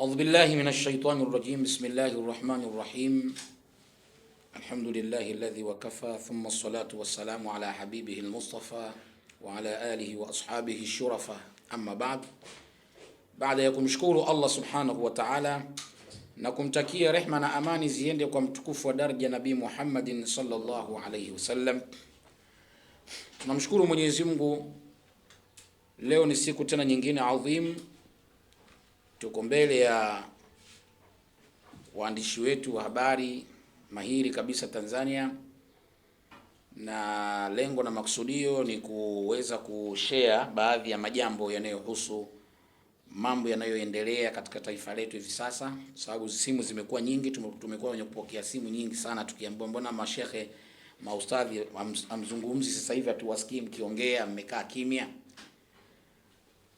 أعوذ بالله من الشيطان الرجيم. بسم الله الرحمن الرحيم. الحمد لله الذي وكفى ثم الصلاة والسلام على حبيبه المصطفى وعلى آله وأصحابه الشرفاء. أما بعد ya kumshukuru Allah subhanahu wa ta'ala na kumtakia rehma na amani ziende kwa mtukufu wa daraja Nabii Muhammadin sallallahu alayhi wasallam, tunamshukuru Mwenyezi Mungu. Leo ni siku tena nyingine adhim, tuko mbele ya waandishi wetu wa habari mahiri kabisa Tanzania, na lengo na maksudio ni kuweza kushare baadhi ya majambo yanayohusu mambo yanayoendelea katika taifa letu hivi sasa, sababu simu zimekuwa nyingi, tumekuwa wenye kupokea simu nyingi sana, tukiambiwa mbona mashehe maustadhi amzungumzi sasa hivi hatuwasikii mkiongea, mmekaa kimya.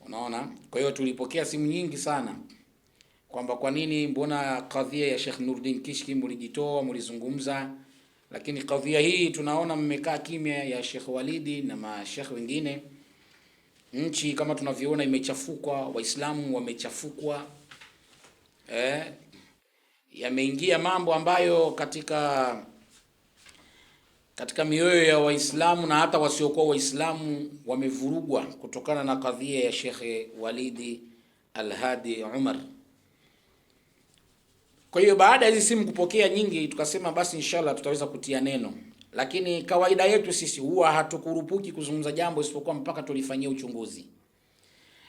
Unaona? Kwa hiyo tulipokea simu nyingi sana kwamba kwa nini, mbona kadhia ya Sheikh Nuruddin Kishki mlijitoa mlizungumza, lakini kadhia hii tunaona mmekaa kimya ya Sheikh Walidi na mashekhe wengine. Nchi kama tunavyoona imechafukwa, Waislamu wamechafukwa, yameingia mambo ambayo katika mioyo ya Waislamu na hata wasiokuwa Waislamu wamevurugwa kutokana na kadhia ya Sheikh Walidi Al-Hadi Umar. Kwa hiyo baada ya hizi simu kupokea nyingi, tukasema basi inshallah tutaweza kutia neno, lakini kawaida yetu sisi huwa hatukurupuki kuzungumza jambo isipokuwa mpaka tulifanyia uchunguzi,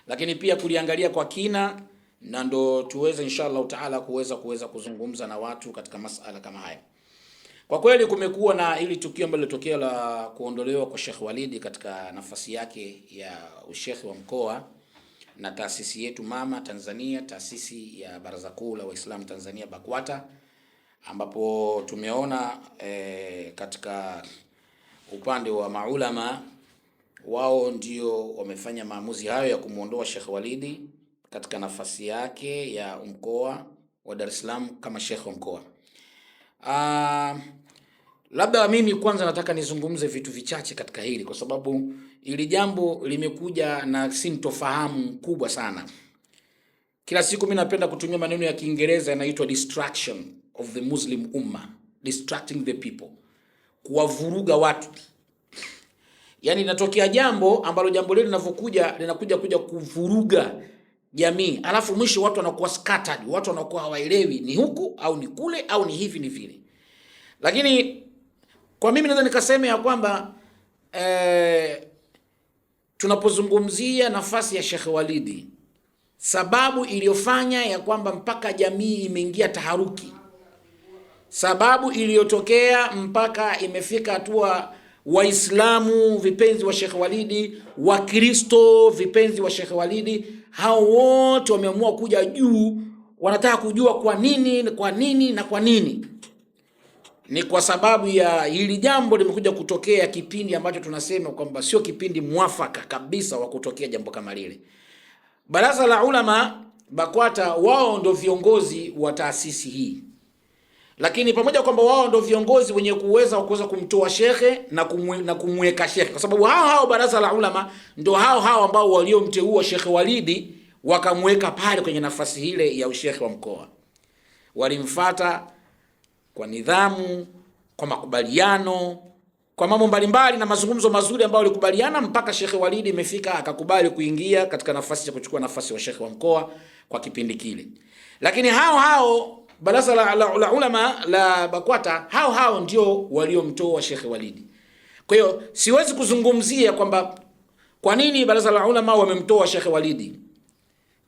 lakini pia kuliangalia kwa kina, na ndo tuweze inshallah taala kuweza kuzungumza na watu katika masala kama haya. Kwa kweli kumekuwa na ili tukio ambalo lilitokea la kuondolewa kwa Sheikh Walidi katika nafasi yake ya ushekhi wa mkoa na taasisi yetu mama Tanzania, taasisi ya Baraza Kuu la Waislamu Tanzania BAKWATA, ambapo tumeona katika upande wa maulama wao ndio wamefanya maamuzi hayo ya kumuondoa Sheikh Walidi katika nafasi yake ya mkoa wa Dar es Salaam kama Sheikh wa mkoa. Labda mimi kwanza nataka nizungumze vitu vichache katika hili, kwa sababu ili jambo limekuja na sintofahamu kubwa sana. Kila siku mimi napenda kutumia maneno ya Kiingereza yanaitwa distraction of the Muslim Ummah, distracting the people, kuwavuruga watu. Yani inatokea jambo ambalo jambo lile linakuja kuvuruga jamii, alafu mwisho watu wanakuwa scattered, watu wanakuwa hawaelewi ni huku au ni kule au ni hivi ni vile. Lakini kwa mimi naweza nikasema ya kwamba tunapozungumzia nafasi ya Sheikh Walidi, sababu iliyofanya ya kwamba mpaka jamii imeingia taharuki, sababu iliyotokea mpaka imefika hatua Waislamu vipenzi wa Sheikh Walidi, Wakristo vipenzi wa Sheikh Walidi, hao wote wameamua kuja juu, wanataka kujua kwa nini. Ni kwa sababu ya hili jambo limekuja kutokea kipindi ambacho tunasema kwamba sio kipindi mwafaka kabisa wa kutokea jambo kama lile. Baraza la Ulama BAKWATA wao ndio viongozi wa taasisi hii, lakini pamoja kwamba wao ndio viongozi wenye kuweza kumtoa shekhe na kumweka shekhe, kwa sababu hao baraza la Ulama ndio hao ambao waliomteua Sheikh Walidi wakamweka pale kwenye nafasi ile ya ushekhe wa mkoa. Walimfuata kwa nidhamu, kwa makubaliano, kwa mambo mbalimbali na mazungumzo mazuri ambayo walikubaliana, mpaka Sheikh Walidi imefika akakubali kuingia katika nafasi ya kuchukua nafasi ya shekhe wa mkoa kwa kipindi kile. Lakini hao baraza la Ulama la BAKWATA hao ndio waliomtoa Sheikh Walidi. Kwa hiyo siwezi kuzungumzia kwamba kwa nini baraza la Ulama wamemtoa Sheikh Walidi,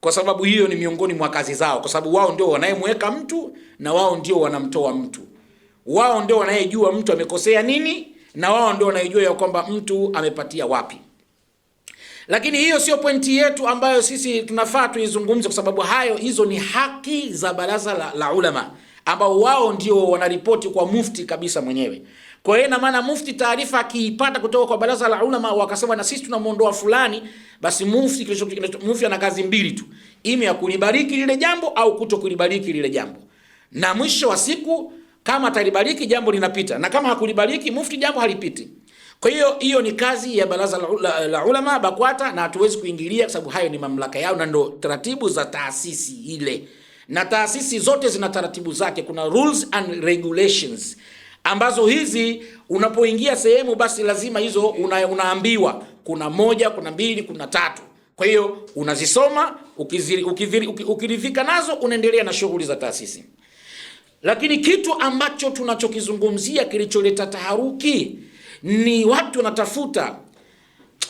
kwa sababu hiyo ni miongoni mwa kazi zao, kwa sababu wao ndio wanayemweka mtu na wao ndio wanamtoa mtu. Wao ndio wanayejua mtu amekosea nini na wao ndio wanayejua ya kwamba mtu amepatia wapi. Lakini hiyo sio pointi yetu ambayo sisi tunafaa tuizungumze, kwa sababu hizo ni haki za baraza la Ulama ambao wao ndio wanaripoti kwa mufti kabisa mwenyewe. Kwa hiyo ina maana mufti taarifa akiipata kutoka kwa baraza la Ulama wakasema na sisi tunamuondoa fulani, basi mufti ana kazi mbili tu, ime ya kulibariki lile jambo au kutokulibariki lile jambo, na mwisho wa siku kama atalibariki jambo linapita, na kama hakulibariki mufti jambo halipiti. Kwa hiyo ni kazi ya baraza la Ulama BAKWATA, na hatuwezi kuingilia kwa sababu hayo ni mamlaka yao na ndo taratibu za taasisi ile. na taasisi zote zina taratibu zake, kuna rules and regulations ambazo hizi unapoingia sehemu basi lazima hizo unaambiwa kuna 1, kuna 2, kuna 3. Kwa hiyo unazisoma, ukiridhika nazo unaendelea na shughuli za taasisi. Lakini kitu ambacho tunachokizungumzia kilicholeta taharuki ni watu wanatafuta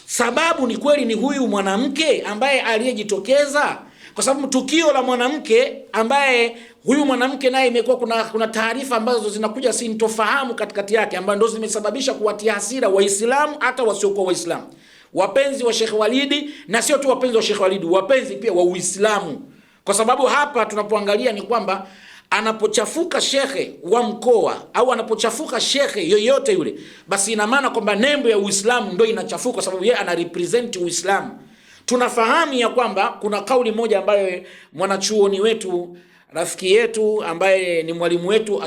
sababu. Ni kweli ni huyu mwanamke ambaye aliyejitokeza, kwa sababu tukio la mwanamke ambaye huyu mwanamke naye imekuwa kuna taarifa ambazo zinakuja sintofahamu katikati yake, ambazo ndo zimesababisha kuwatia hasira Waislamu hata wasiokuwa Waislamu, wapenzi wa Sheikh Walidi, na sio tu wapenzi wa Sheikh Walidi, wapenzi pia wa Uislamu. Kwa sababu hapa tunapoangalia ni kwamba anapochafuka shekhe wa mkoa au anapochafuka shekhe yoyote yule, basi ina maana kwamba nembo ya Uislamu ndio inachafuka, kwa sababu yeye ana represent Uislamu. Tunafahamu ya kwamba kuna kauli moja ambayo mwanachuoni wetu, rafiki yetu ambaye ni mwalimu wetu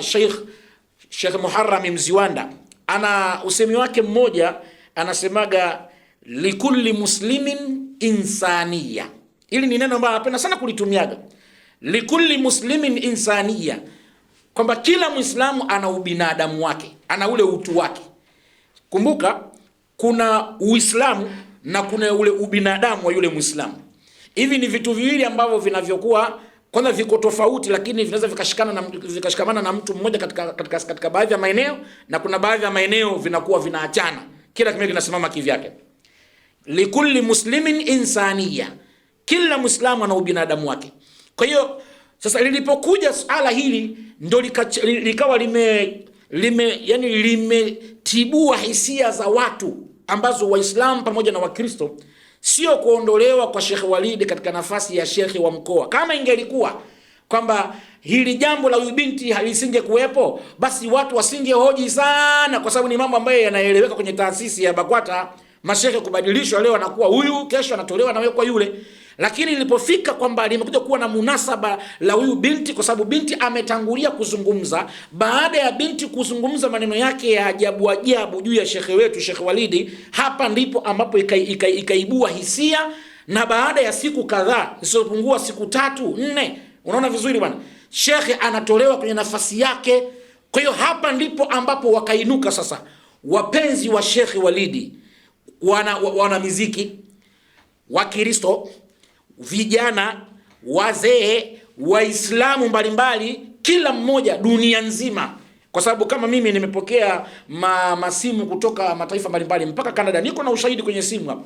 Sheikh Muharram Mziwanda, ana usemi wake mmoja, anasemaga likulli muslimin insaniya. Hili ni neno ambalo napenda sana kulitumiaga, likulli muslimin insaniya, kwamba kila Muislamu ana ubinadamu wake, ana ule utu wake. Kumbuka kuna Uislamu na kuna ule ubinadamu wa yule Muislamu. Hivi ni vitu viwili ambavyo vinavyokuwa kwanza viko tofauti, lakini vinaweza vikashikamana na mtu mmoja katika baadhi ya maeneo, na kuna baadhi ya maeneo vinakuwa vinaachana, kila kimoja kinasimama kivyake. Likulli muslimin insaniya, kila Muislamu ana ubinadamu wake. Kwa hiyo sasa lilipokuja swala hili ndio likawa limetibua hisia za watu ambazo Waislamu pamoja na Wakristo, sio kuondolewa kwa Sheikh Walidi katika nafasi ya shekhi wa mkoa. Kama ingelikuwa kwamba hili jambo la huyu binti halisinge kuwepo, basi watu wasingehoji sana, kwa sababu ni mambo ambayo yanaeleweka kwenye taasisi ya BAKWATA. Mashekhe kubadilishwa, leo anakuwa huyu, kesho anatolewa na kwa yule. Lakini ilipofika kwamba limekuja kuwa na munasaba la huyu binti, kwa sababu binti ametangulia kuzungumza, baada ya binti kuzungumza maneno yake ya ajabu ajabu juu ya shekhe wetu Sheikh Walidi, hapa ndipo ambapo ikaibua hisia. Na baada ya siku kadhaa, isiyopungua siku 3, 4, unaona vizuri bwana, shekhe anatolewa kwenye nafasi yake. Kwa hiyo hapa ndipo ambapo wakainuka sasa wapenzi wa Sheikh Walidi, wana muziki, Wakristo, vijana, wazee, Waislamu mbalimbali, kila mmoja dunia nzima. Kwa sababu kama mimi nimepokea masimu kutoka mataifa mbalimbali mpaka Canada, niko na ushahidi kwenye simu hapa.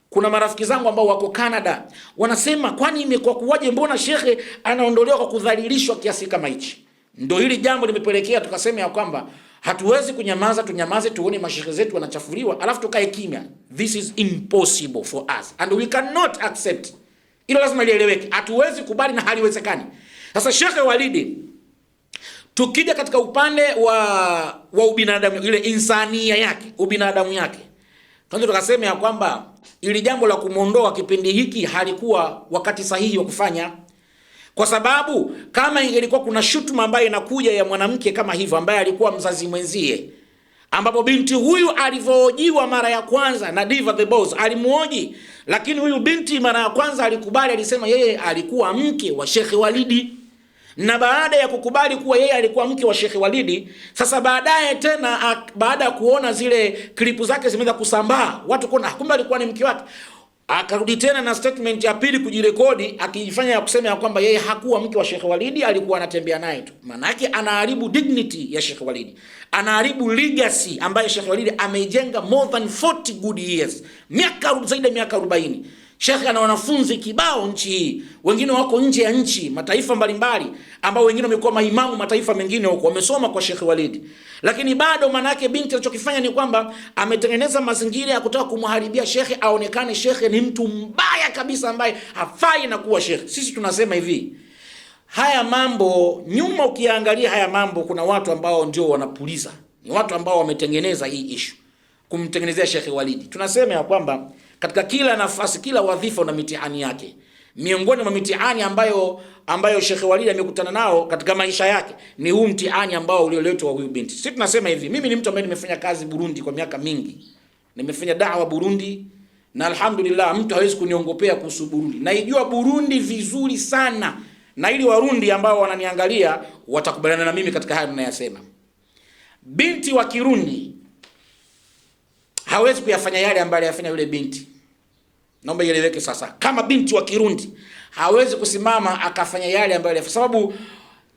Kuna marafiki zangu ambao wako Canada wanasema, kwani imekuwa kuwaje, mbona shekhe anaondolewa kwa kudhalilishwa kiasi kama hichi? Ndio hili jambo limepelekea tukasema ya kwamba hatuwezi kunyamaza, tunyamaze tuone mashekhe zetu wanachafuliwa alafu tukae kimya. This is impossible for us and we cannot accept. Hilo lazima lieleweke, hatuwezi kubali na haliwezekani. Sasa Sheikh Walidi, tukija katika upande wa ubinadamu, ile insania yake, ubinadamu yake, tunaweza tukasema ya kwamba ili jambo la kumuondoa kipindi hiki halikuwa wakati sahihi wa kufanya. Kwa sababu kama ilikuwa kuna shutuma ambayo inakuja ya mwanamke kama hivyo ambaye alikuwa mzazi mwenzie, ambapo binti huyu alivyohojiwa mara ya kwanza na Diva the Boss alimuoji, lakini huyu binti mara ya kwanza alikubali, alisema yeye alikuwa mke wa Sheikh Walidi. Na baada ya kukubali kuwa yeye alikuwa mke wa Sheikh Walidi, sasa baadaye tena baada ya kuona zile klipu zake zimeanza kusambaa, watu kuona kumbe alikuwa ni mke wake, akarudi tena na statement ya pili kujirekodi, akijifanya ya kusema ya kwamba yeye hakuwa mke wa Sheikh Walidi, alikuwa anatembea naye tu. Maana yake anaharibu dignity ya Sheikh Walidi, anaharibu legacy ambayo Sheikh Walidi ameijenga more than 40 good years, zaidi ya miaka 40. Sheikh ana wanafunzi kibao nchi hii, wengine wako nje ya nchi, mataifa mbalimbali, ambao wengine wamekuwa maimamu mataifa mengine huko, wamesoma kwa Sheikh Walidi. Lakini bado manake binti alichokifanya ni kwamba ametengeneza mazingira ya kutaka kumharibia Sheikh, aonekane Sheikh ni mtu mbaya kabisa ambaye hafai na kuwa Sheikh. Sisi tunasema hivi, haya mambo nyuma ukiangalia haya mambo, kuna watu ambao ndio wanapuliza, ni watu ambao wametengeneza hii issue kumtengenezea Sheikh Walidi. Tunasema ya kwamba katika kila nafasi, kila wadhifa una mitihani yake. Miongoni mwa mitihani ambayo Sheikh Walidi amekutana nao katika maisha yake ni huu mtihani ambao ulioletwa huyu binti. Sisi tunasema hivi, mimi ni mtu ambaye nimefanya kazi Burundi kwa miaka mingi. Nimefanya da'wa Burundi na alhamdulillah mtu hawezi kuniongopea kuhusu Burundi. Naijua Burundi vizuri sana. na ili Warundi ambao wananiangalia watakubaliana na mimi katika haya ninayosema. Binti wa Kirundi hawezi kuyafanya yale ambayo aliyafanya yule binti. Naomba ieleweke sasa. Kama binti wa Kirundi hawezi kusimama akafanya yale ambayo aliyafanya, sababu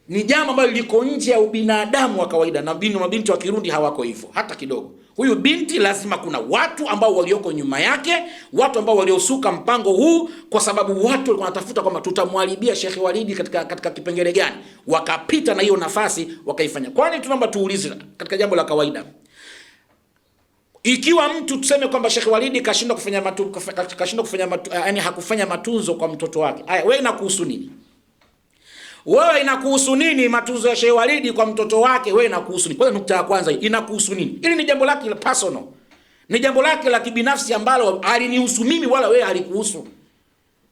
ni jambo ambalo liko nje ya ubinadamu wa kawaida, na mabinti wa Kirundi hawako hivyo hata kidogo. Huyu binti lazima kuna watu ambao walioko nyuma yake, watu ambao waliosuka mpango huu, kwa sababu watu walikuwa wanatafuta kwamba tutamwharibia Sheikh Walidi katika kipengele gani, wakapita na hiyo nafasi wakaifanya. Kwani tunaomba tuulize katika jambo la kawaida, ikiwa mtu tuseme kwamba Sheikh Walidi kashindwa kufanya yani hakufanya matunzo kwa mtoto wake, haya wewe inakuhusu nini? Wewe inakuhusu nini matunzo ya Sheikh Walidi kwa mtoto wake? Wewe inakuhusu nini? Kwanza nukta ya kwanza, inakuhusu nini? Ili ni jambo lake la personal, ni jambo lake la kibinafsi ambalo alinihusu mimi wala wewe halikuhusu.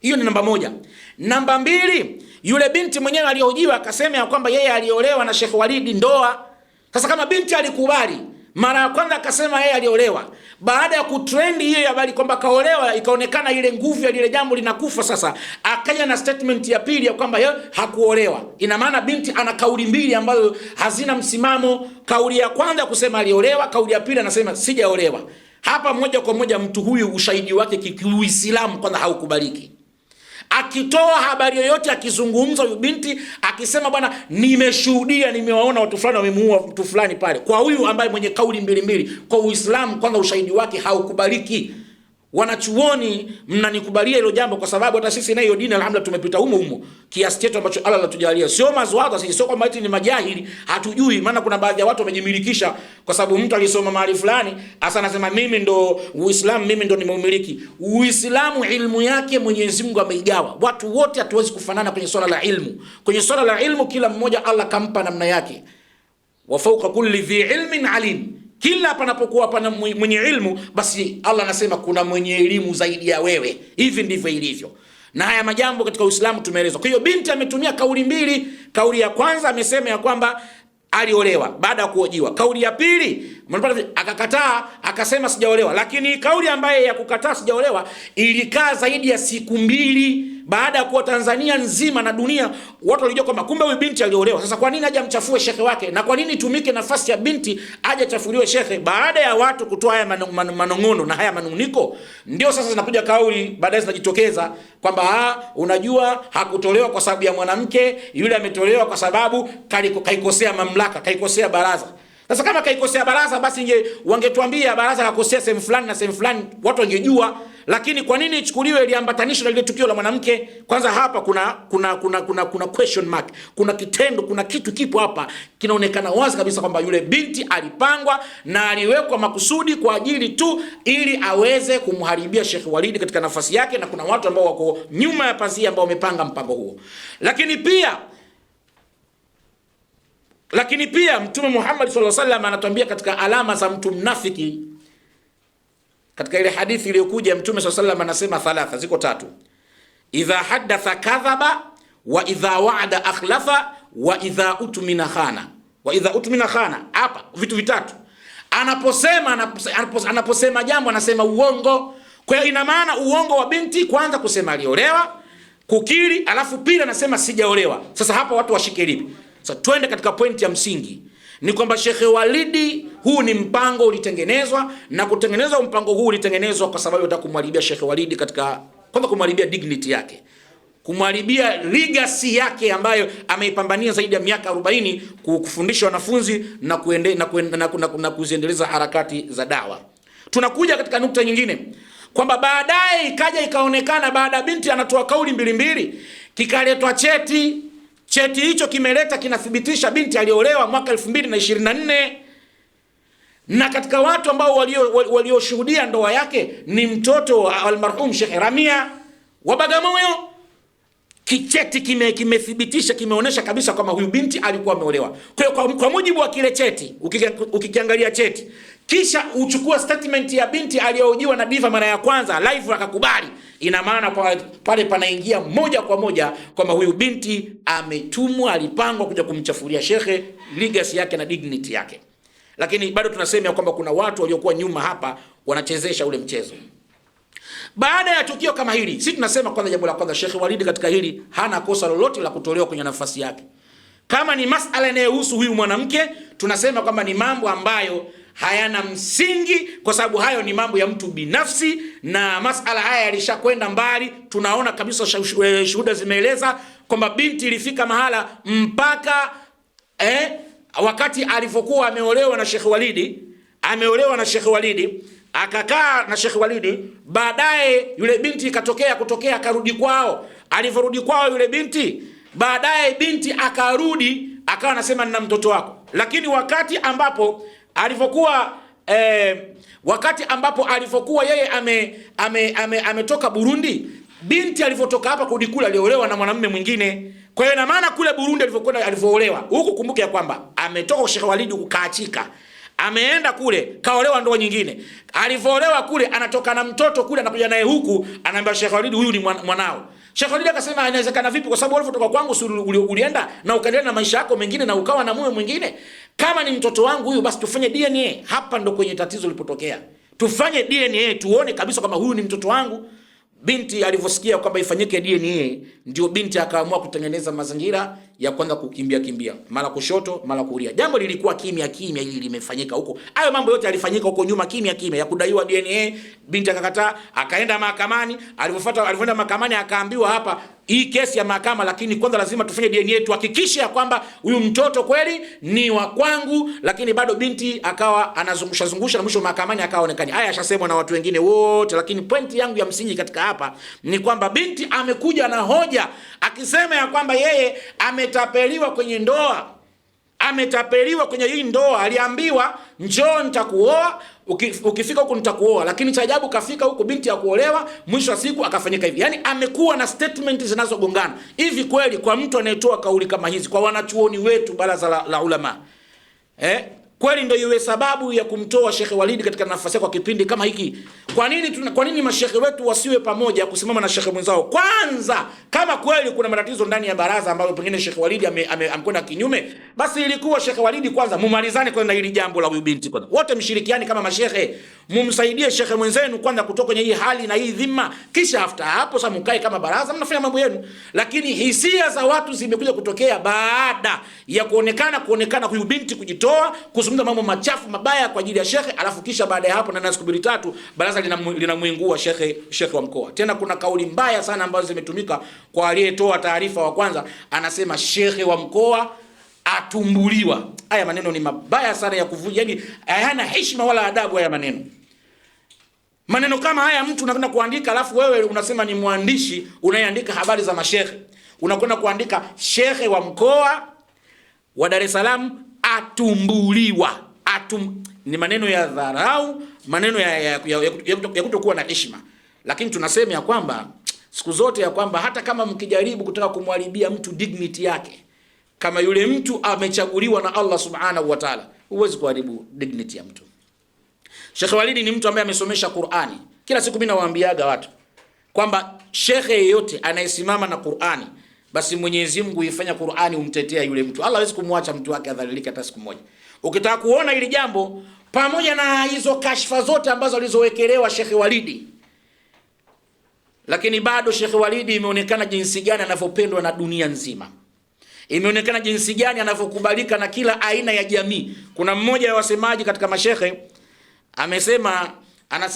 Hiyo ni namba moja. Namba mbili, yule binti mwenyewe aliyohojiwa akasema ya kwamba yeye aliolewa na Sheikh Walidi ndoa. Sasa kama binti alikubali mara ya kwanza akasema yeye aliolewa, baada ya kutrend hiyo habari kwamba kaolewa ikaonekana ile nguvu ya lile jambo linakufa, sasa akaja na statement ya pili ya kwamba yeye hakuolewa. Ina maana binti ana kauli mbili ambazo hazina msimamo. Kauli ya kwanza kusema aliolewa, kauli ya pili anasema sijaolewa. Hapa moja kwa moja mtu huyu ushahidi wake kiuislamu kwanza haukubaliki. Akitoa habari yoyote, akizungumza huyu binti akisema bwana nimeshuhudia, nimewaona watu fulani wamemuua mtu fulani pale, kwa huyu ambaye mwenye kauli mbili, kwa Uislamu kwanza ushahidi wake haukubaliki. Wanachuoni mnanikubalia hilo jambo, kwa sababu hata sisi na hiyo dini alhamdulillah tumepita humo kiasi chetu ambacho Allah anatujalia. Sio mazwada sisi, sio kwamba eti ni majahili hatujui. Maana kuna baadhi ya watu wamejimilikisha kwa sababu mtu alisoma mahali fulani hasa anasema mimi ndo Uislamu, mimi ndo nimeumiliki Uislamu. Ilmu yake Mwenyezi Mungu ameigawa. Watu wote hatuwezi kufanana kwenye swala la ilmu. Kwenye swala la ilmu kila mmoja Allah kampa namna yake. Wa fawqa kulli dhi ilmin alim. Kila panapokuwa pana mwenye ilmu, basi Allah anasema kuna mwenye elimu zaidi ya wewe. Hivi ndivyo ilivyo. Na haya majambo katika Uislamu tumeelezwa. Kwa hiyo binti ametumia kauli mbili. Kauli ya kwanza amesema ya kwamba aliolewa baada ya kuhojiwa. Kauli ya pili akakataa akasema sijaolewa. Lakini kauli ambaye ya kukataa sijaolewa ilikaa zaidi ya siku 2 baada ya kuwa Tanzania nzima na dunia watu walijua kwamba kumbe huyu binti aliolewa. Sasa kwa nini aje mchafue shekhe wake, na kwa nini tumike nafasi ya binti aje chafuliwe shekhe? Baada ya watu kutoa haya manongono na haya manuniko, ndio sasa zinakuja kauli baadaye zinajitokeza kwamba unajua hakutolewa kwa sababu ya mwanamke, yule ametolewa kwa sababu kaikosea mamlaka, kaikosea baraza. Sasa kama kaikosea baraza, basi wangetuambia baraza kakosea sehemu fulani na sehemu fulani, watu wangejua. Lakini kwa nini ichukuliwe iliambatanishwa na ile tukio la mwanamke? Kwanza hapa kuna question mark, kuna kitendo, kuna kitu kipo hapa kinaonekana wazi kabisa kwamba yule binti alipangwa na aliwekwa makusudi kwa ajili tu ili aweze kumharibia Sheikh Walidi katika nafasi yake, na kuna watu ambao wako nyuma ya pazia ambao wamepanga mpango huo. Lakini pia Mtume Muhammad sallallahu alaihi wasallam anatuambia katika alama za mtu mnafiki, katika ile hadithi iliyokuja Mtume sallallahu alaihi wasallam anasema thalatha, ziko 3: idha haddatha kadhaba, wa idha wa'ada akhlafa, wa idha utmina khana. Wa idha utmina khana, hapa vitu vitatu. Anaposema jambo anasema uongo. Kwa hiyo ina maana uongo wa binti, kwanza kusema aliolewa, kukiri, alafu pili anasema sijaolewa. Sasa hapa watu washike lipi? Sasa twende katika pointi ya msingi, ni kwamba Sheikh Walidi huu ni mpango ulitengenezwa, na kutengenezwa mpango huu ulitengenezwa kwa sababu nataka kumharibia Sheikh Walidi katika kwanza kumharibia dignity yake, kumharibia legacy yake ambayo ameipambania zaidi ya miaka 40 kufundisha wanafunzi na kuziendeleza harakati za dawa. Tunakuja katika nukta nyingine kwamba baadaye ikaja ikaonekana baada binti anatoa kauli mbili, kikaletwa cheti hicho kimeleta kinathibitisha binti aliolewa mwaka 2024, na katika watu ambao walioshuhudia ndoa yake ni mtoto wa almarhum Sheikh Ramia wa Bagamoyo. Kicheti kimethibitisha, kimeonesha kabisa kwamba huyu binti alikuwa ameolewa. Kwa mujibu wa kile cheti, ukikiangalia cheti kisha uchukua statement ya binti aliyohojiwa na Diva mara ya kwanza live akakubali, ina maana pale panaingia moja kwa moja kwamba huyu binti ametumwa, alipangwa kuja kumchafulia shekhe legacy yake na dignity yake. Lakini bado tunasema kwamba kuna watu waliokuwa nyuma hapa wanachezesha ule mchezo. Baada ya tukio kama hili, sisi tunasema kwanza, jambo la kwanza, Sheikh Walid katika hili hana kosa lolote la kutolewa kwenye nafasi yake. Kama ni masala yanayohusu huyu mwanamke, tunasema kwamba ni mambo ambayo hayana msingi, kwa sababu hayo ni mambo ya mtu binafsi, na masala haya yalishakwenda mbali. Tunaona kabisa shuhuda zimeeleza kwamba binti ilifika mahala mpaka wakati alipokuwa ameolewa na Sheikh Walidi, akakaa na Sheikh Walidi. Baadaye yule binti kutokea akarudi kwao. Alivyorudi kwao yule binti, baadaye binti akarudi akawa anasema nina mtoto wako. Lakini wakati alipokuwa yeye ametoka Burundi, binti alivyotoka hapa kurudi kule aliolewa na mwanamume mwingine. Kwa hiyo na maana kule Burundi alivyoolewa, huku kumbuke ya kwamba ametoka kwa Sheikh Walid kukaachika, ameenda kule kaolewa ndoa nyingine. Alivyoolewa kule anatoka na mtoto kule, anakuja naye huku, anaambia Sheikh Walid huyu ni mwanao. Sheikh Walid akasema inawezekana vipi? Kwa sababu ulivyotoka kwangu ulienda na ukaendelea na maisha yako mengine na ukawa na mume mwingine. Kama ni mtoto wangu huyu, basi tufanye DNA. Hapa ndo kwenye tatizo lilipotokea. Tufanye DNA tuone kabisa kama huyu ni mtoto wangu. Binti alivyosikia kwamba ifanyike DNA, ndio binti akaamua kutengeneza mazingira ya kwanza kukimbia mara kushoto mara kulia. Jambo lilikuwa kimya hili limefanyika huko. Hayo mambo yote yalifanyika huko nyuma kimya ya kudaiwa DNA. Binti akakataa, akaenda mahakamani. Alipoenda mahakamani akaambiwa, hapa hii kesi ya mahakama, lakini kwanza lazima tufanye DNA tuhakikishe ya kwamba huyu mtoto kweli ni wa kwangu. Lakini bado binti akawa anazungusha na mwisho mahakamani akaonekana. Haya yashasemwa na watu wengine wote, lakini pointi yangu ya msingi katika hapa ni kwamba binti amekuja na hoja akisema ya kwamba yeye ametapeliwa kwenye ndoa. Ametapeliwa kwenye hii ndoa. Aliambiwa njoo nitakuoa, ukifika huko nitakuoa. Lakini cha ajabu kafika huko binti ya kuolewa, mwisho wa siku akafanyika hivi. Yaani amekuwa na statement zinazogongana. Hivi kweli kwa mtu anayetoa kauli kama hizi, kwa wanachuoni wetu baraza la ulama, kweli ndio iwe sababu ya kumtoa Sheikh Walid katika nafasi yake kwa kipindi kama hiki? Kwa nini mashekhe wetu wasiwe pamoja kusimama na shekhe mwenzao? Kwanza, kama kweli kuna matatizo ndani ya baraza ambayo pengine Sheikh Walid amekwenda kinyume, basi ilikuwa Sheikh Walid kwanza mumalizane kwanza hili jambo la huyu binti kwanza. Wote mshirikiani kama mashekhe, mumsaidie shekhe mwenzenu kwanza kutoka kwenye hii hali na hii dhima, kisha after hapo sasa mkae kama baraza mnafanya mambo yenu. Lakini hisia za watu zimekuja kutokea baada ya kuonekana huyu binti kujitoa kuzungumza mambo machafu mabaya kwa ajili ya shekhe, alafu kisha baada ya hapo na siku 2-3 baraza linamuingua shekhe wa mkoa. Tena kuna kauli mbaya sana ambazo zimetumika kwa aliyetoa taarifa wa kwanza, anasema shekhe wa mkoa atumbuliwa. Haya maneno ni mabaya sana ya kuvunja, yani hayana heshima wala adabu haya maneno. Maneno kama haya mtu unakwenda kuandika, alafu wewe unasema ni mwandishi unayeandika habari za mashekhe, unakwenda kuandika shekhe wa mkoa wa Dar es Salaam atumbuliwa. Ni maneno ya dharau, maneno ya kutokuwa na heshima. Lakini tunasema ya kwamba siku zote ya kwamba hata kama mkijaribu kutaka kumharibia mtu dignity yake, kama yule mtu amechaguliwa na Allah subhanahu wa ta'ala, huwezi kuharibu dignity ya mtu. Sheikh Walid ni mtu ambaye amesomesha Qur'ani. Kila siku mimi nawaambiaga watu kwamba shekhe yeyote anayesimama na Qur'ani, basi Mwenyezi Mungu ifanya Qur'ani umtetea yule mtu. Allah hawezi kumwacha mtu wake adhalilike hata siku moja. Ukitaka kuona hili jambo pamoja na hizo kashfa zote ambazo alizowekelewa Sheikh Walid, lakini bado Sheikh Walid imeonekana jinsi gani anavyopendwa na dunia nzima. Imeonekana jinsi gani anavyokubalika na kila aina ya jamii. Kuna mmoja wa wasemaji katika mashekhe amesema,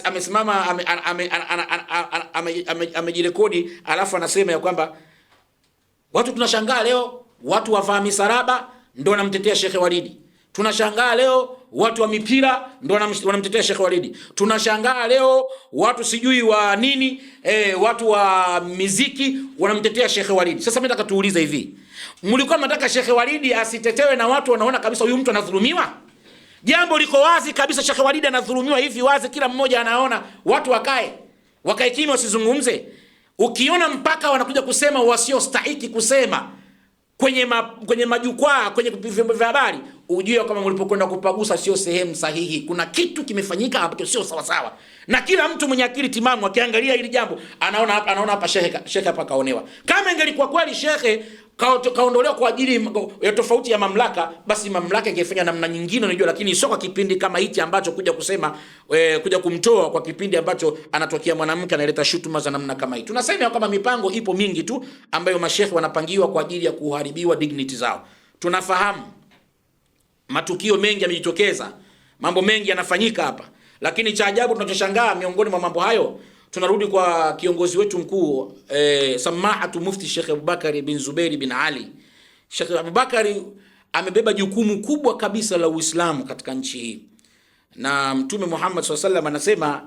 amesimama amejirekodi, alafu anasema ya kwamba watu tunashangaa leo watu wavaa misaraba ndio wanamtetea Sheikh Walid. Tunashangaa leo watu wa mipira ndio wanamtetea Sheikh Walid. Tunashangaa leo watu sijui wa nini, watu wa muziki wanamtetea Sheikh Walid. Sasa mimi nataka tuulize hivi, mlikuwa mnataka Sheikh Walid asitetewe na watu wanaona kabisa huyu mtu anadhulumiwa? Jambo liko wazi kabisa, Sheikh Walid anadhulumiwa hivi wazi, kila mmoja anaona. Watu wakae kimya wasizungumze. Ukiona mpaka wanakuja kusema wasiostahili kusema kwenye majukwaa, kwenye vyombo vya habari, ujue kama mlipokwenda kupagusa sio sehemu sahihi. Kuna kitu kimefanyika hapo sio sawa sawa. Na kila mtu mwenye akili timamu akiangalia hili jambo anaona hapa shekhe hapa kaonewa. Kama ingelikuwa kweli shekhe kaondolewa kwa ajili ya tofauti ya mamlaka, basi mamlaka ingefanya namna nyingine unajua, lakini sio kwa kipindi kama hichi ambacho kuja kusema kuja kumtoa kwa kipindi ambacho anatokea mwanamke analeta shutuma za namna kama hii. Tunasema kama mipango ipo mingi tu ambayo mashehe wanapangiwa kwa ajili ya kuharibiwa dignity zao. Tunafahamu matukio mengi yamejitokeza, mambo mengi yanafanyika hapa, lakini cha ajabu tunachoshangaa miongoni mwa mambo hayo, tunarudi kwa kiongozi wetu mkuu Samahatu Mufti Sheikh Abubakar bin Zubair bin Ali. Sheikh Abubakar amebeba jukumu kubwa kabisa la Uislamu katika nchi hii, na Mtume Muhammad SAW anasema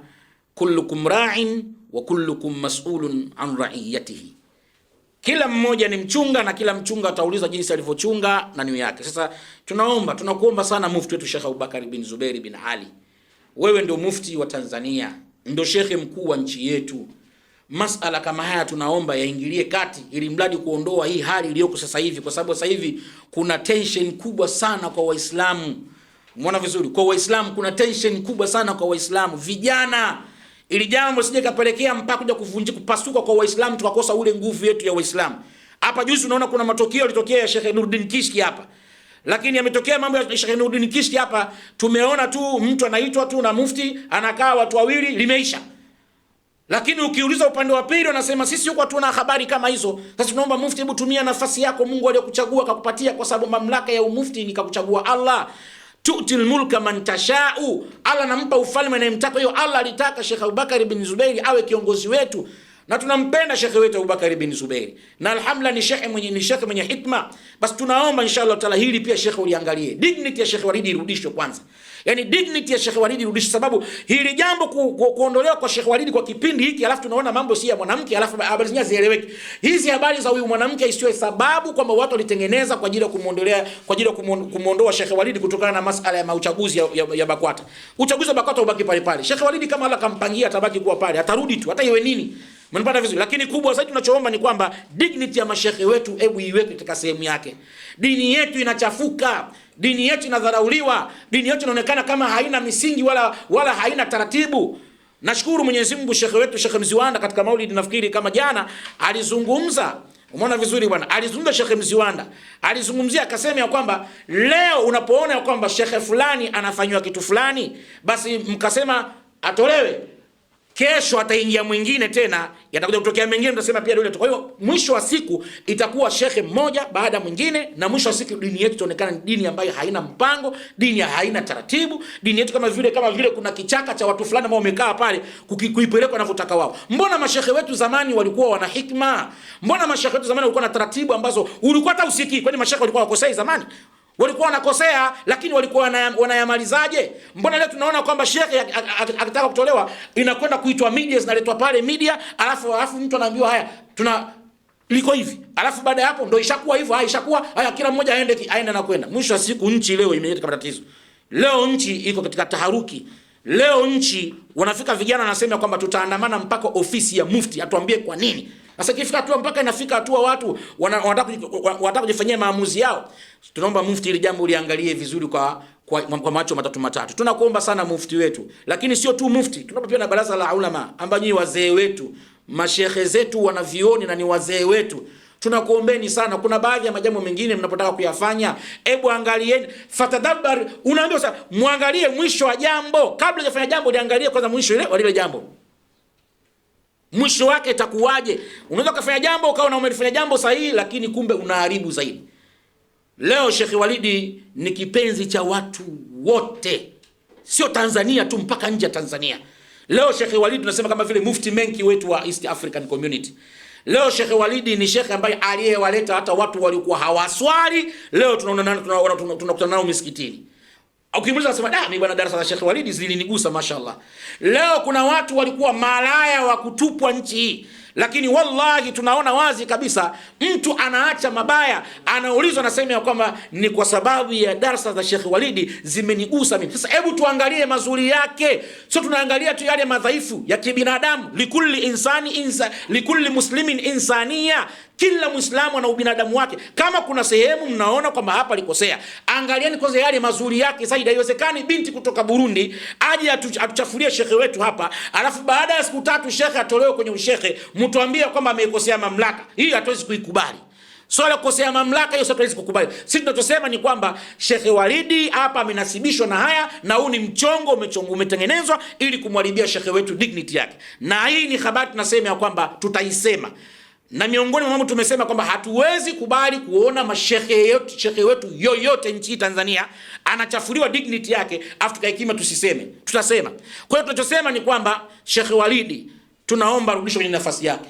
kullukum ra'in wa kullukum mas'ulun an ra'iyatihi, kila mmoja ni mchunga na kila mchunga ataulizwa jinsi alivyochunga na niyo yake. Sasa tunakuomba sana mufti wetu Sheikh Abubakar bin Zubair bin Ali, wewe ndio mufti wa Tanzania, ndio shekhe mkuu wa nchi yetu. Masala kama haya tunaomba yaingilie kati, ili mradi kuondoa hii hali iliyoko sasa hivi, kwa sababu sasa hivi kuna tension kubwa sana kwa Waislamu. Umeona vizuri, kwa Waislamu kuna tension kubwa sana kwa Waislamu vijana, ili jambo sije kapelekea mpaka kuja kuvunjika kupasuka kwa Waislamu, tukakosa ule nguvu yetu ya Waislamu. Hapa juzi unaona kuna matokeo yalitokea ya Sheikh Nuruddin Kishki hapa, lakini yametokea mambo ya Sheikh Nuruddin Kishki hapa, tumeona tu mtu anaitwa tu na mufti anakaa watu wawili limeisha. Lakini ukiuliza upande wa pili wanasema sisi huko hatuna habari kama hizo. Sasa tunaomba mufti, hebu tumia nafasi yako, Mungu aliyokuchagua akakupatia, kwa sababu mamlaka ya umufti ni kakuchagua Allah. Tu'til mulka man tasha'u, Allah anampa ufalme anayemtaka. Hiyo Allah alitaka Sheikh Abubakar bin Zubair awe kiongozi wetu, na tunampenda Sheikh wetu Abubakar bin Zubair, na alhamdulillah ni Sheikh mwenye hikma. Basi tunaomba inshallah taala hili pia Sheikh uliangalie, dignity ya Sheikh Walidi irudishwe kwanza. Yani dignity ya Sheikh Walidi irudishwe, sababu hili jambo kuondolewa kwa Sheikh Walidi kwa kipindi hiki, alafu tunaona mambo si ya mwanamke, alafu habari zenyewe zieleweki. Hizi habari za huyu mwanamke isiwe sababu kwamba watu walitengeneza kwa ajili ya kumuondolea, kwa ajili ya kumuondoa Sheikh Walidi kutokana na masala ya uchaguzi ya BAKWATA. Uchaguzi wa BAKWATA ubaki pale pale. Sheikh Walidi kama Allah kampangia atabaki kuwa pale, atarudi tu hata iwe nini. Mnapata vizuri, lakini kubwa zaidi tunachoomba ni kwamba dignity ya mashehe wetu hebu iweke katika sehemu yake. Dini yetu inachafuka, dini yetu inadharauliwa, dini yetu inaonekana kama haina misingi wala haina taratibu. Nashukuru Mwenyezi Mungu, shekhe wetu Sheikh Mziwanda katika Maulid nafikiri kama jana alizungumza. Umeona vizuri bwana, alizungumza Sheikh Mziwanda, alizungumzia akasema ya kwamba leo unapoona ya kwamba shekhe fulani anafanywa kitu fulani, basi mkasema atolewe, kesho ataingia mwingine tena, yatakuja kutokea mengine mtasema pia yule. Kwa hiyo mwisho wa siku itakuwa shekhe mmoja baada mwingine, na mwisho wa siku dini yetu itaonekana ni dini ambayo haina mpango, dini haina taratibu, dini yetu kama vile kuna kichaka cha watu fulani ambao wamekaa pale kuipeleka wanavyotaka wao. Mbona mashekhe wetu zamani walikuwa wana hikma? Mbona mashekhe wetu zamani walikuwa na taratibu ambazo ulikuwa hata usikii? Kwani mashekhe walikuwa wakosei zamani? Walikuwa wanakosea, lakini walikuwa wanayamalizaje? Mbona leo tunaona kwamba shekhe akitaka kutolewa inakwenda kuitwa media, zinaletwa pale media, alafu mtu anaambiwa haya tuna liko hivi, alafu baada ya hapo ndio ishakuwa hivyo, ishakuwa haya, kila mmoja aende na kwenda. Mwisho wa siku nchi leo imeenda katika tatizo. Leo nchi iko katika taharuki. Leo nchi wanafika vijana wanasema kwamba tutaandamana mpaka ofisi ya mufti atuambie kwa nini. Sasa kifika hatua mpaka inafika hatua watu wanataka kujifanyia maamuzi yao. Tunaomba mufti ili jambo liangalie vizuri kwa macho matatu. Tunakuomba sana mufti wetu, lakini sio tu mufti, tunaomba pia na baraza la ulama ambao ni wazee wetu, mashehe zetu wanavioni na ni wazee wetu. Tunakuombeni sana, kuna baadhi ya majambo mengine mnapotaka kuyafanya, hebu angalieni, fatadabbar. Unaambiwa sasa muangalie mwisho wa jambo, kabla hujafanya jambo liangalie kwanza mwisho ile wa lile jambo. Mwisho wake itakuwaje? Unaweza kufanya jambo ukaona umelifanya jambo sahihi, lakini kumbe unaharibu zaidi. Leo Sheikh Walidi ni kipenzi cha watu wote, sio Tanzania tu, mpaka nje ya Tanzania. Leo Sheikh Walidi tunasema kama vile Mufti Menki wetu wa East African Community. Leo Sheikh Walidi ni Sheikh ambaye aliyewaleta hata watu walikuwa hawaswali, leo tunakutana nao misikitini. Ukimuuliza anasema mimi bwana, darasa la Sheikh Walidi zilinigusa mashallah. Leo kuna watu walikuwa malaya wa kutupwa nchi hii, lakini wallahi tunaona wazi kabisa mtu anaacha mabaya, anaulizwa anasema ya kwamba ni kwa sababu ya darasa za Sheikh Walidi zimenigusa mimi. Sasa hebu tuangalie mazuri yake, sio tunaangalia tu yale madhaifu ya kibinadamu. Likulli muslimin insania, kila Muislamu ana ubinadamu wake. Kama kuna sehemu mnaona kwamba hapa alikosea, angalieni kwanza yale mazuri yake zaidi. Haiwezekani binti kutoka Burundi aje atuchafulie shekhe wetu hapa, alafu baada ya siku 3 shekhe atolewe kwenye ushekhe, mtuambie kwamba ameikosea mamlaka. Hii hatuwezi kuikubali. Swala kukosea mamlaka hiyo sasa kukubali. Sisi tunachosema ni kwamba Sheikh Walidi hapa amenasibishwa na haya, na huu ni mchongo umetengenezwa ili kumharibia Sheikh wetu dignity yake. Na hii ni habari tunasema ya kwamba tutaisema. Na miongoni mwa mambo tumesema kwamba hatuwezi kubali kuona shekhe wetu yoyote nchi Tanzania anachafuliwa dignity yake afu tukaikima tusiseme. Tutasema. Kwa hiyo tunachosema ni kwamba Sheikh Walidi tunaomba arudishwe kwenye nafasi yake.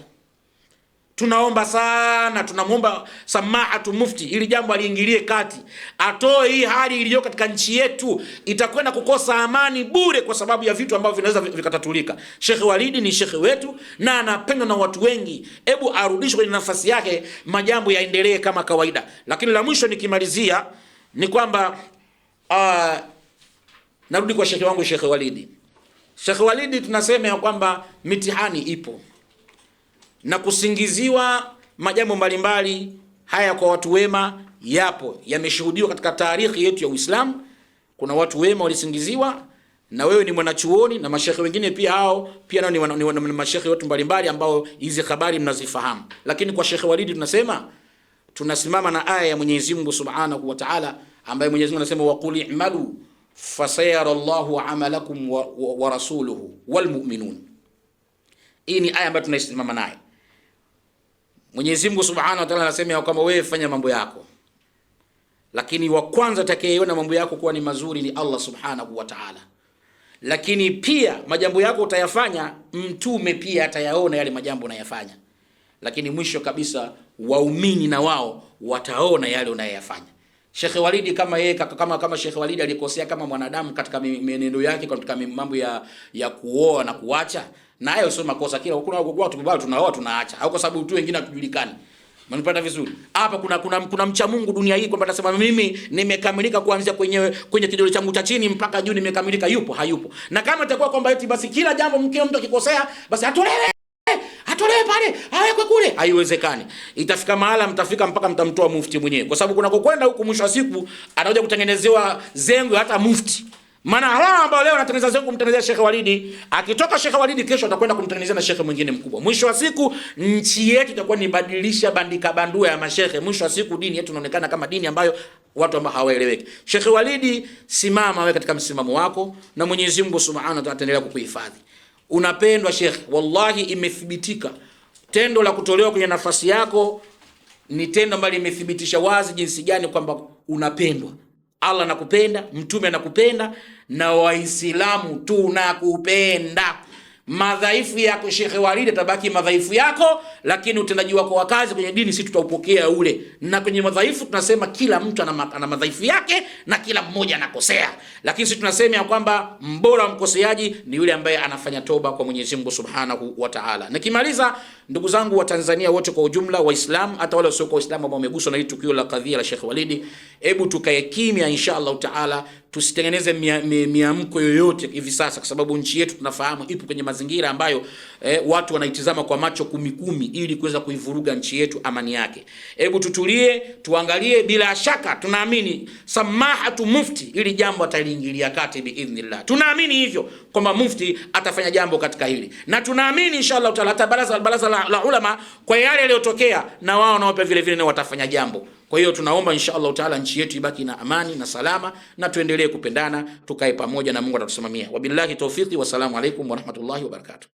Tunaomba sana, tunamuomba Samahatu Mufti ili jambo aliingilie kati. Atoe hii hali iliyo katika nchi yetu, itakwenda kukosa amani bure kwa sababu ya vitu ambavyo vinaweza vikatatulika. Sheikh Walidi ni shekhe wetu na anapendwa na watu wengi. Hebu arudishwe kwenye nafasi yake, majambo yaendelee kama kawaida. Lakini la mwisho nikimalizia ni kwamba narudi kwa shekhe wangu Sheikh Walidi. Sheikh Walidi tunasema ya kwamba mitihani ipo. Na kusingiziwa majambo mbalimbali haya kwa watu wema yapo, yameshuhudiwa katika taarikhi yetu ya Uislamu. Kuna watu wema walisingiziwa, na wewe ni mwanachuoni na mashekhe wengine pia hao pia nao ni mashekhe wetu mbalimbali ambao hizi habari mnazifahamu. Lakini kwa Sheikh Walidi tunasema tunasimama na aya ya Mwenyezi Mungu Subhanahu wa Ta'ala, ambaye Mwenyezi Mungu anasema waqul i'malu fasayara Allahu 'amalakum wa rasuluhu wal mu'minun. Hii ni aya ambayo tunaisimama nayo. Mwenyezi Mungu Subhanahu wa Ta'ala anasema kwamba wewe fanya mambo yako, lakini wa kwanza atakayeona mambo yako kuwa ni mazuri ni Allah Subhanahu wa Ta'ala. Lakini pia majambo yako utayafanya, mtume pia atayaona yale majambo unayofanya. Lakini mwisho kabisa waumini na wao wataona yale unayoyafanya. Sheikh Walidi kama yeye kama Sheikh Walidi alikosea kama mwanadamu katika mienendo yake, katika mambo ya kuoa na kuacha, na hayo sio makosa. Kila kuna watu bado tunaoa tunaacha, au kwa sababu tu wengine hatujulikani. Mnipata vizuri? Hapa kuna mcha Mungu dunia hii kwamba atasema mimi nimekamilika kuanzia kwenye kidole changu cha chini mpaka juu nimekamilika. Yupo? Hayupo. Na kama itakuwa kwamba eti basi kila jambo mtu akikosea basi atolewe pale awekwe kule, haiwezekani. Itafika mahala mtafika mpaka mtamtoa mufti mwenyewe, kwa sababu kuna kukwenda huko mwisho wa siku anakuja kutengenezewa zengo hata mufti. Maana hawa ambao leo anatengeneza zengo kumtengenezea Sheikh Walidi, akitoka Sheikh Walidi kesho atakwenda kumtengenezea na Sheikh mwingine mkubwa. Mwisho wa siku nchi yetu itakuwa ni badilisha bandika bandua ya mashehe. Mwisho wa siku dini yetu inaonekana kama dini ambayo watu ambao hawaeleweki. Sheikh Walidi, simama wewe katika msimamo wako na Mwenyezi Mungu Subhanahu wa Ta'ala ataendelea kukuhifadhi. Unapendwa Sheikh, wallahi imethibitika. Tendo la kutolewa kwenye nafasi yako ni tendo ambalo limethibitisha wazi jinsi gani kwamba unapendwa. Allah anakupenda, mtume anakupenda, na Waislamu tunakupenda. Madhaifu yako Sheikh Walidi tabaki madhaifu yako, lakini utendaji wako wa kazi kwenye dini sisi tutaupokea ule. Na kwenye madhaifu tunasema kila mtu ana madhaifu yake na kila mmoja anakosea. Lakini sisi tunasema ya kwamba mbora mkoseaji ni yule ambaye anafanya toba kwa Mwenyezi Mungu Subhanahu wa Ta'ala. Nikimaliza, ndugu zangu wa Tanzania wote kwa ujumla, Waislamu hata wale wasio kwa Waislamu ambao wameguswa na hili tukio la kadhia la Sheikh Walidi, hebu tukae kimya inshallah Ta'ala, tusitengeneze miamko yoyote hivi sasa, kwa sababu nchi yetu tunafahamu ipo kwenye mazingira ambayo watu wanaitizama kwa macho kumi ili kuweza kuivuruga nchi yetu amani yake. Hebu tutulie, tuangalie. Bila shaka tunaamini Samahatu Mufti ili jambo ataliingilia kati biidhnillah. Tunaamini hivyo kwamba Mufti atafanya jambo katika hili, na tunaamini inshallah Ta'ala hata baraza la ulama kwa yale yaliyotokea na wao nao vile vile watafanya jambo. Kwa hiyo tunaomba inshallah Ta'ala nchi yetu ibaki na amani na salama, na tuendelee kupendana, tukae pamoja na Mungu atatusimamia. Wabillahi tawfiki, wasalamu alaykum wa rahmatullahi wa barakatuh.